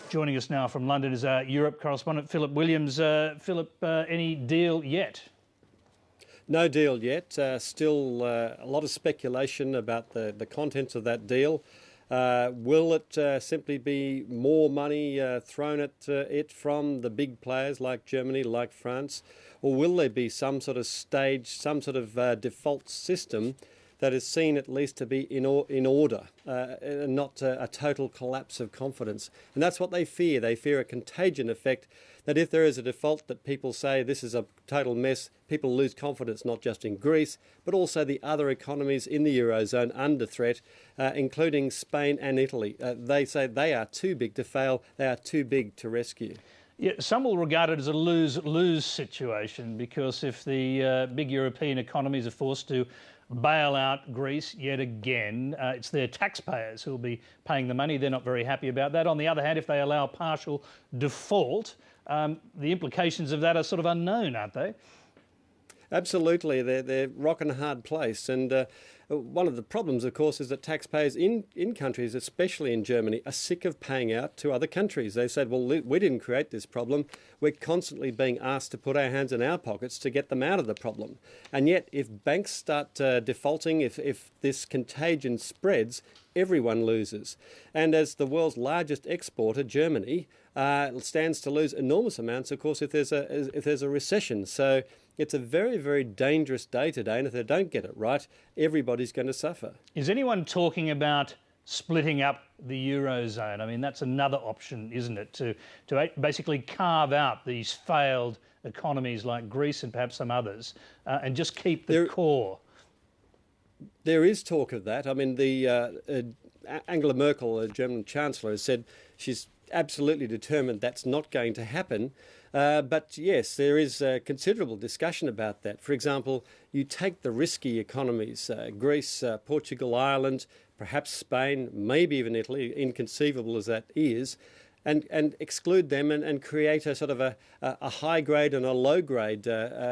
Joining us now from London is our Europe correspondent, Philip Williams. Philip, any deal yet? No deal yet. Still a lot of speculation about the contents of that deal. Will it simply be more money thrown at it from the big players like Germany, like France? Or will there be some sort of some sort of default system that is seen at least to be in order, and not a total collapse of confidence? And that's what they fear. They fear a contagion effect, that if there is a default that people say this is a total mess, people lose confidence not just in Greece, but also the other economies in the Eurozone under threat, including Spain and Italy. They say they are too big to fail, they are too big to rescue. Yeah, some will regard it as a lose-lose situation, because if the big European economies are forced to bail out Greece yet again, it's their taxpayers who will be paying the money. They're not very happy about that. On the other hand, if they allow partial default, the implications of that are sort of unknown, aren't they? Absolutely, they're rock and a hard place. And one of the problems, of course, is that taxpayers in countries, especially in Germany, are sick of paying out to other countries. They said, well, we didn't create this problem. We're constantly being asked to put our hands in our pockets to get them out of the problem. And yet, if banks start defaulting, if this contagion spreads, everyone loses. And as the world's largest exporter, Germany, stands to lose enormous amounts, of course, if there's a recession. So it's a very, very dangerous day today, and if they don't get it right, everybody's going to suffer. Is anyone talking about splitting up the Eurozone? I mean, that's another option, isn't it, to basically carve out these failed economies like Greece and perhaps some others, and just keep the core? There is talk of that. I mean, Angela Merkel, the German Chancellor, has said she's absolutely determined that's not going to happen. But yes, there is considerable discussion about that. For example, you take the risky economies, Greece, Portugal, Ireland, perhaps Spain, maybe even Italy, inconceivable as that is, and exclude them and create a sort of a high grade and a low grade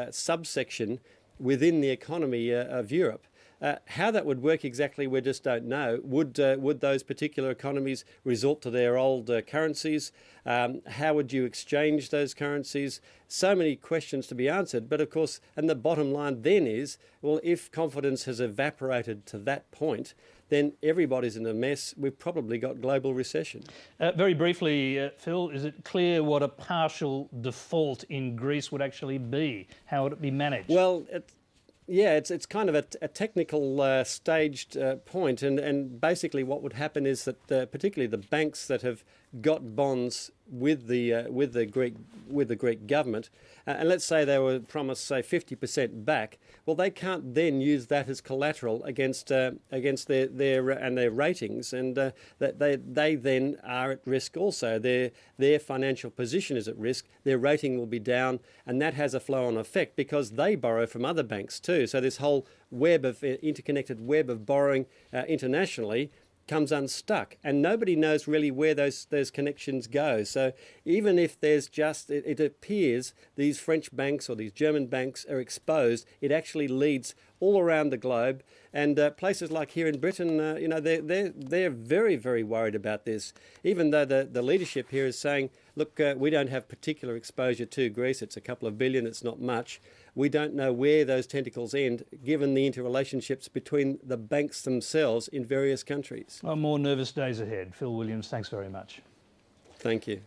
subsection within the economy of Europe. How that would work exactly, we just don't know. Would those particular economies resort to their old currencies? How would you exchange those currencies? So many questions to be answered. But of course, and the bottom line then is, well, if confidence has evaporated to that point, then everybody's in a mess. We've probably got global recession. Very briefly, Phil, is it clear what a partial default in Greece would actually be? How would it be managed? Well, it's kind of a technical staged point, and basically what would happen is that particularly the banks that have got bonds with the Greek government, and let's say they were promised, say, 50% back. Well, they can't then use that as collateral against their ratings, and that they then are at risk also. Their financial position is at risk. Their rating will be down, and that has a flow-on effect because they borrow from other banks too. So this whole interconnected web of borrowing internationally comes unstuck, and nobody knows really where those connections go. So even if there's it appears these French banks or these German banks are exposed, it actually leads all around the globe, and places like here in Britain, they're very, very worried about this. Even though the leadership here is saying, look, we don't have particular exposure to Greece. It's a couple of billion. It's not much. We don't know where those tentacles end, given the interrelationships between the banks themselves in various countries. Well, more nervous days ahead. Phil Williams, thanks very much. Thank you.